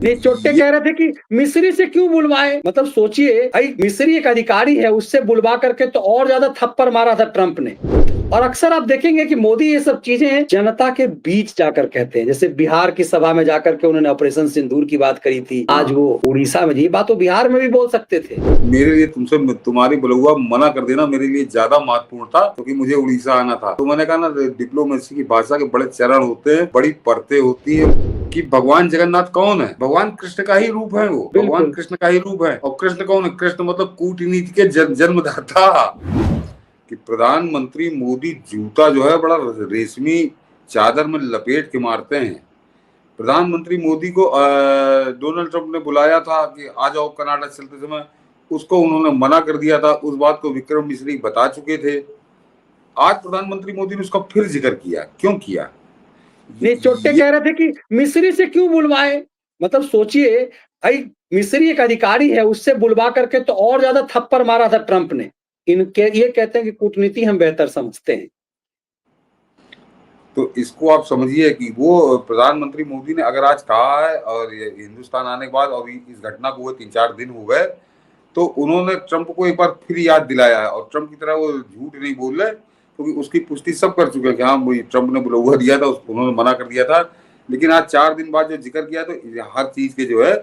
नहीं, चोट्टे कह रहे थे कि मिस्री से क्यों बुलवाए, मतलब सोचिए भाई, मिस्री एक अधिकारी है, उससे बुलवा करके तो और ज्यादा थप्पड़ मारा था ट्रंप ने। और अक्सर आप देखेंगे कि मोदी ये सब चीजें जनता के बीच जाकर कहते हैं, जैसे बिहार की सभा में जाकर के उन्होंने ऑपरेशन सिंदूर की बात करी थी, आज वो उड़ीसा में, ये बात तो बिहार में भी बोल सकते थे। मेरे लिए तुमसे तुम्हारी बुलवा मना कर देना मेरे लिए ज्यादा महत्वपूर्ण था, क्योंकि मुझे उड़ीसा आना था। तो मैंने कहा ना, डिप्लोमेसी की भाषा के बड़े चरण होते हैं, बड़ी परतें होती है। कि भगवान जगन्नाथ कौन है? भगवान कृष्ण का ही रूप है, वो भगवान कृष्ण का ही रूप है। और कृष्ण कौन है? कृष्ण मतलब कूटनीति के जन्मदाता। कि प्रधानमंत्री मोदी जूता जो है बड़ा रेशमी चादर में लपेट के मारते हैं। प्रधानमंत्री मोदी को डोनाल्ड ट्रंप ने बुलाया था कि आ जाओ कनाडा चलते समय, उसको उन्होंने मना कर दिया था। उस बात को विक्रम मिश्री बता चुके थे। आज प्रधानमंत्री मोदी ने उसका फिर जिक्र किया, क्यों किया? नहीं, चोट्टे कह रहे थे कि मिस्री से क्यों बुलवाए, मतलब सोचिए भाई, मिस्री एक अधिकारी है, उससे बुलवा करके तो और ज्यादा थप्पड़ मारा था ट्रंप ने। इनके ये कहते हैं कि कूटनीति हम बेहतर समझते हैं। तो इसको आप समझिए कि वो प्रधानमंत्री मोदी ने अगर आज कहा है, और हिंदुस्तान आने के बाद अभी इस घटना को हुए 3-4 दिन हो गए, तो उन्होंने ट्रंप को एक बार फिर याद दिलाया है। और ट्रंप की तरह वो झूठ नहीं बोल रहे, क्योंकि उसकी पुष्टि सब कर चुके हैं कि हाँ, ट्रंप ने बुलवा दिया था, उन्होंने मना कर दिया था। लेकिन आज 4 दिन बाद जो जिक्र किया, तो हर चीज के जो है,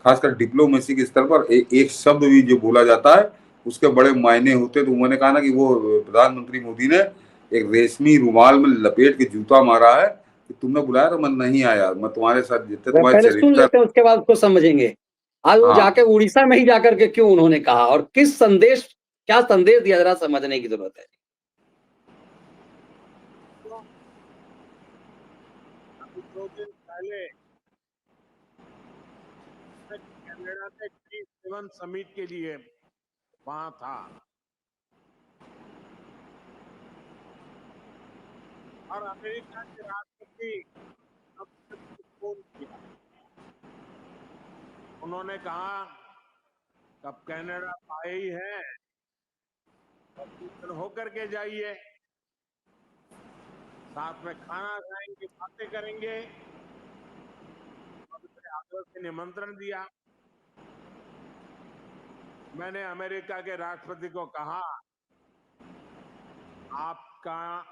खासकर डिप्लोमेसी के स्तर पर एक शब्द भी जो बोला जाता है उसके बड़े मायने होते। तो मैंने कहा ना कि वो प्रधानमंत्री मोदी ने एक रेशमी रुमाल में लपेट के जूता मारा है कि तुमने बुलाया तो मैं नहीं आया, मैं तुम्हारे साथ जितने तुम्हारे पहले सुन लेते हैं, उसके बाद उसको समझेंगे। आज वो जाके उड़ीसा में ही जाकर के क्यों उन्होंने कहा, और किस संदेश, क्या संदेश दिया, जरा समझने की जरूरत है। अभी 2 दिन पहले कनाडा में G7 समिट के लिए वहां था, और अमेरिका के राष्ट्रपति फोन किया। उन्होंने कहा कब कनाडा आए ही है, तब होकर के जाइए, साथ में खाना खाएंगे, बातें करेंगे। आग्रह से निमंत्रण दिया। मैंने अमेरिका के राष्ट्रपति को कहा, आपका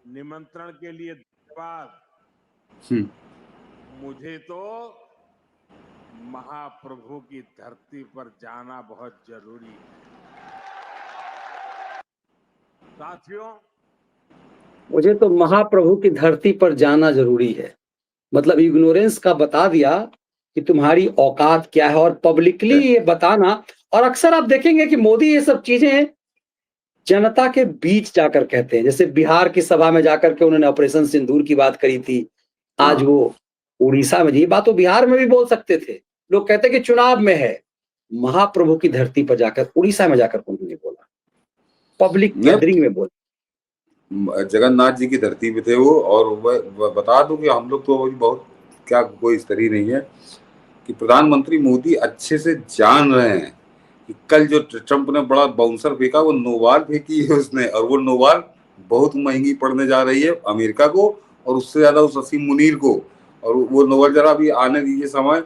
निमंत्रण के लिए धन्यवाद, मुझे तो महाप्रभु की धरती पर जाना बहुत जरूरी है। साथियों, मुझे तो महाप्रभु की धरती पर जाना जरूरी है, मतलब इग्नोरेंस का बता दिया कि तुम्हारी औकात क्या है, और पब्लिकली ये बताना। और अक्सर आप देखेंगे कि मोदी ये सब चीजें जनता के बीच जाकर कहते हैं, जैसे बिहार की सभा में जाकर के उन्होंने ऑपरेशन सिंदूर की बात करी थी, आज वो उड़ीसा में, ये बात तो बिहार में भी बोल सकते थे। लोग कहते हैं कि चुनाव में है, महाप्रभु की धरती पर जाकर उड़ीसा में जाकर उन्होंने बोला, पब्लिक गैदरिंग में बोला। जगन्नाथ जी की धरती पे थे वो। और वह बता दूं कि हम लोग तो अभी बहुत क्या कोई स्तरीय नहीं है, कि प्रधानमंत्री मोदी अच्छे से जान रहे हैं कि कल जो ट्रंप ने बड़ा बाउंसर फेंका, वो नोबाल फेंकी है उसने, और वो नोबाल बहुत महंगी पड़ने जा रही है अमेरिका को, और उससे ज्यादा उस असीम मुनीर को। और वो नोबाल जरा अभी आने दीजिए समय,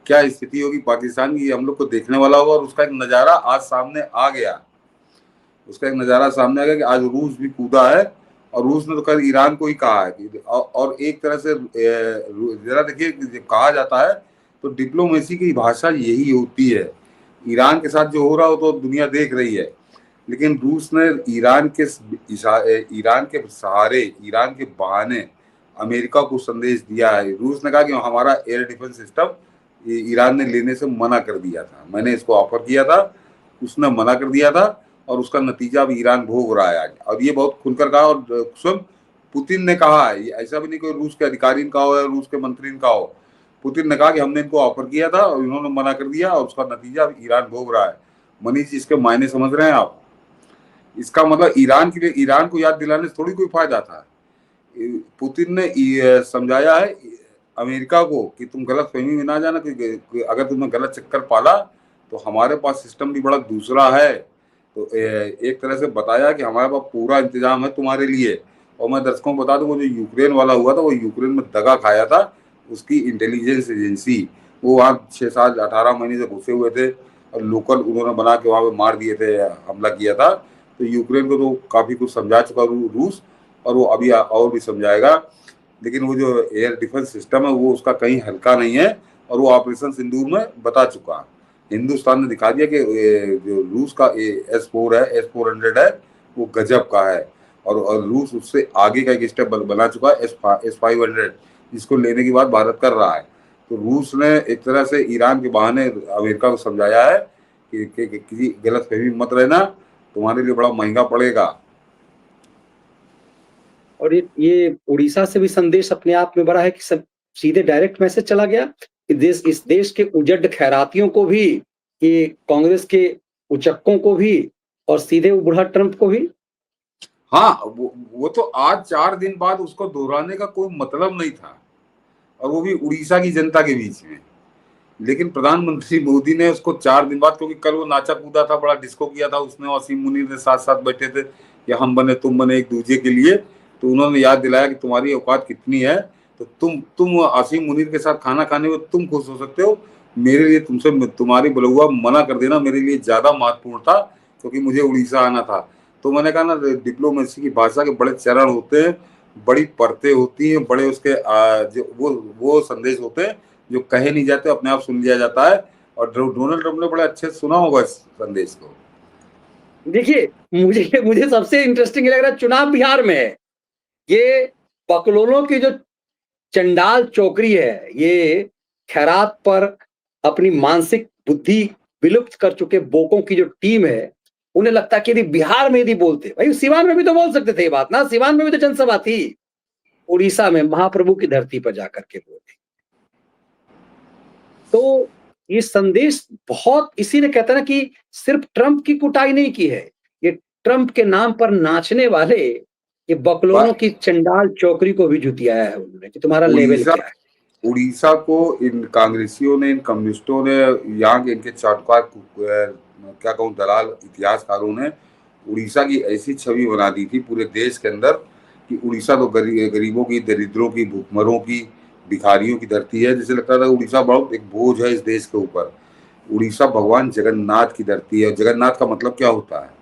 क्या स्थिति होगी पाकिस्तान की, हम लोग को देखने वाला होगा। और उसका एक नजारा आज सामने आ गया, उसका एक नजारा सामने आ गया कि आज रूस भी कूदा है। और रूस ने तो कल ईरान को ही कहा है कि, और एक तरह से जरा देखिए, कहा जाता है तो डिप्लोमेसी की भाषा यही होती है। ईरान के साथ जो हो रहा हो तो दुनिया देख रही है, लेकिन रूस ने ईरान के सहारे, ईरान के बहाने अमेरिका को संदेश दिया है। रूस ने कहा कि हमारा एयर डिफेंस सिस्टम ईरान ने लेने से मना कर दिया था, मैंने इसको ऑफर किया था, उसने मना कर दिया था, और उसका नतीजा अब ईरान भोग रहा है आज। और ये बहुत खुलकर कहा, और स्वयं पुतिन ने कहा है, ऐसा भी नहीं कोई रूस के अधिकारी ने कहा हो या रूस के मंत्री ने कहा हो। पुतिन ने कहा कि हमने इनको ऑफर किया था और इन्होंने मना कर दिया, और उसका नतीजा अब ईरान भोग रहा है। मनीष, इसके मायने समझ रहे हैं आप? इसका मतलब ईरान के लिए, ईरान को याद दिलाने से थोड़ी कोई फायदा था। पुतिन ने समझाया है अमेरिका को कि तुम गलत फहमी में ना जाना, कि अगर तुमने गलत चक्कर पाला तो हमारे पास सिस्टम भी बड़ा दूसरा है। तो एक तरह से बताया कि हमारे पास पूरा इंतजाम है तुम्हारे लिए। और मैं दर्शकों को बता दूं, वो जो यूक्रेन वाला हुआ था, वो यूक्रेन में दगा खाया था उसकी इंटेलिजेंस एजेंसी। वो वहाँ 6 साल 18 महीने से घुसे हुए थे और लोकल उन्होंने बना के वहाँ पे मार दिए थे, हमला किया था। तो यूक्रेन को तो काफी कुछ समझा चुका रूस, और वो अभी और भी समझाएगा। लेकिन वो जो एयर डिफेंस सिस्टम है वो उसका कहीं हल्का नहीं है, और वो ऑपरेशन सिंदूर में बता चुका। हिंदुस्तान ने दिखा दिया कि जो रूस का S-4 है, S-400 है, वो गजब का है। और रूस उससे आगे का एक स्टेप बना चुका है, S-500, जिसको लेने की बात भारत कर रहा है। तो रूस ने एक तरह से ईरान के बहाने अमेरिका को समझाया है कि किसी गलत फहमी मत रहना, तुम्हारे लिए बड़ा महंगा पड़ेगा। और ये उड़ीसा से भी संदेश अपने आप में बड़ा है कि सब सीधे डायरेक्ट मैसेज चला गया कि इस देश के उजड़ खैरातियों को भी, ये कांग्रेस के उचक्कों को भी, और सीधे वो बुढ़ा ट्रंप को भी। हाँ, वो तो आज 4 दिन बाद उसको दोहराने का कोई मतलब नहीं था, और वो भी उड़ीसा की जनता के बीच में। लेकिन प्रधानमंत्री मोदी ने उसको 4 दिन बाद, क्योंकि कल वो नाचा कूदा था, बड़ा डिस्को किया था उसने, वसीम मुनीर ने साथ साथ बैठे थे कि हम बने तुम बने एक दूसरे के लिए। तो उन्होंने याद दिलाया कि तुम्हारी औकात कितनी है, तो तुम आसिम मुनीर के साथ खाना खाने में तुम खुश हो सकते हो, मेरे लिए तुमसे तुम्हारी बलुआ मना कर देना मेरे लिए ज्यादा महत्वपूर्ण था, क्योंकि मुझे उड़ीसा आना था। तो मैंने कहा ना, डिप्लोमेसी की भाषा के बड़े चरण होते हैं, बड़ी परतें होती हैं, बड़े उसके जो वो संदेश होते हैं जो कहे नहीं जाते, अपने आप सुन लिया जाता है। और डोनाल्ड ट्रंप ने बड़े अच्छे से सुना होगा इस संदेश को। देखिए, मुझे मुझे सबसे इंटरेस्टिंग लग रहा है, चुनाव बिहार में है। ये बकलोलों की जो चंडाल चौकड़ी है, ये खैरात पर अपनी मानसिक बुद्धि विलुप्त कर चुके बोकों की जो टीम है, उन्हें लगता है कि यदि बिहार में यदि बोलते, भाई सिवान में भी तो बोल सकते थे ये बात ना, सिवान में भी तो जनसभा थी। उड़ीसा में महाप्रभु की धरती पर जाकर के बोले। तो ये संदेश बहुत, इसी ने कहता ना कि सिर्फ ट्रंप की कुटाई नहीं की है, ये ट्रंप के नाम पर नाचने वाले ये बकलोलों की चंडाल चौकड़ी को भी जुतियाया है उन्होंने कि तुम्हारा लेवल उड़ीसा क्या है। उड़ीसा को इन कांग्रेसियों ने, इन कम्युनिस्टों ने, यहाँ के इनके चाटुकार क्या कहूँ दलाल इतिहासकारों ने उड़ीसा की ऐसी छवि बना दी थी पूरे देश के अंदर कि उड़ीसा तो गरीबों की, दरिद्रों की, भूखमरों की, भिखारियों की धरती है। जिसे लगता था उड़ीसा बहुत एक बोझ है इस देश के ऊपर। उड़ीसा भगवान जगन्नाथ की धरती है। और जगन्नाथ का मतलब क्या होता है,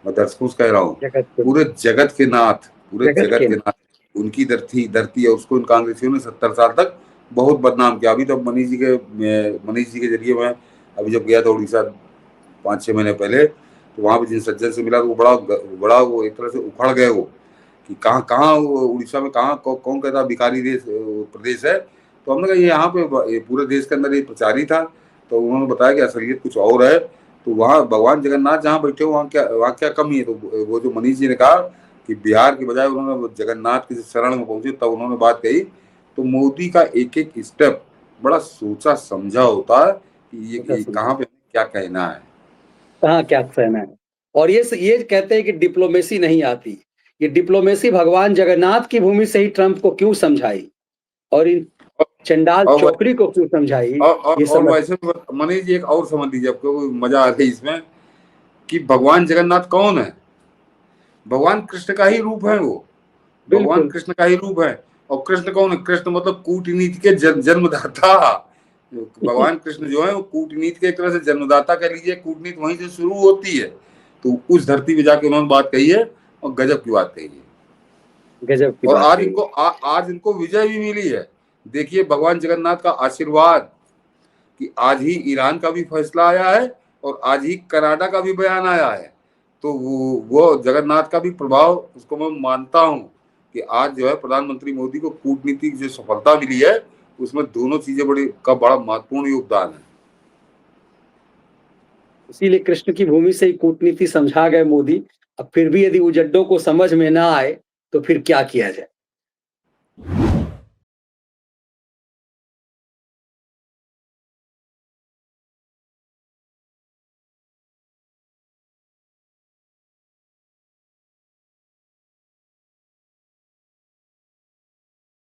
मैं दर्शकों से कह रहा हूँ, पूरे जगत के नाथ, पूरे जगत के नाथ उनकी धरती है। उसको इन कांग्रेसियों ने 70 साल तक बहुत बदनाम किया। अभी तो मनीष जी के जरिए मैं अभी जब गया था उड़ीसा 5-6 महीने पहले, तो वहां पे जिन सज्जन से मिला तो वो बड़ा वो एक तरह से उखड़ गए वो कि कहाँ कहाँ उड़ीसा में कहाँ कौन कहता भिखारी प्रदेश है। तो हमने कहा ये यहाँ पे पूरे देश के अंदर ये प्रचारी था। तो उन्होंने बताया कि असलियत कुछ और है। तो वहाँ भगवान जगन्नाथ जहाँ बैठे हो वहाँ क्या कमी है। तो वो जो मनीष जी ने कहा कि बिहार के बजाय उन्होंने जगन्नाथ के शरण में पहुंचे, तब उन्होंने बात कही। तो मोदी का एक एक स्टेप बड़ा सोचा समझा होता है कि ये कहाँ पे क्या कहना है, कहाँ क्या कहना है। और ये कहते हैं कि डिप्लोमेसी नहीं आती। ये डिप्लोमेसी भगवान जगन्नाथ की भूमि से ही ट्रंप को क्यों समझाई, और इन चंडाल चौकड़ी को क्यों समझाई, ये और समझ। वैसे मनीष जी एक और समझ लीजिए, आपको मजा आ रही इसमें कि भगवान जगन्नाथ कौन है। भगवान कृष्ण का ही रूप है वो, भगवान कृष्ण का ही रूप है। और कृष्ण कौन है, कृष्ण मतलब कूटनीति के जन्मदाता। भगवान कृष्ण जो है वो कूटनीति के एक तरह से जन्मदाता कह लीजिए, कूटनीति वहीं से शुरू होती है। तो उस धरती पे जाके उन्होंने बात कही है, और गजब की बात कही है। गजब की और बात आज इनको आज इनको विजय भी मिली है। देखिए भगवान जगन्नाथ का आशीर्वाद कि आज ही ईरान का भी फैसला आया है, और आज ही कनाडा का भी बयान आया है। तो वो जगन्नाथ का भी प्रभाव उसको मैं मानता हूं कि आज जो है प्रधानमंत्री मोदी को कूटनीतिक जो सफलता मिली है, उसमें दोनों चीजें बड़ा महत्वपूर्ण योगदान है। इसीलिए कृष्ण की भूमि से ही कूटनीति समझा गए मोदी। अब फिर भी यदि उजड्डों को समझ में ना आए तो फिर क्या किया जाए।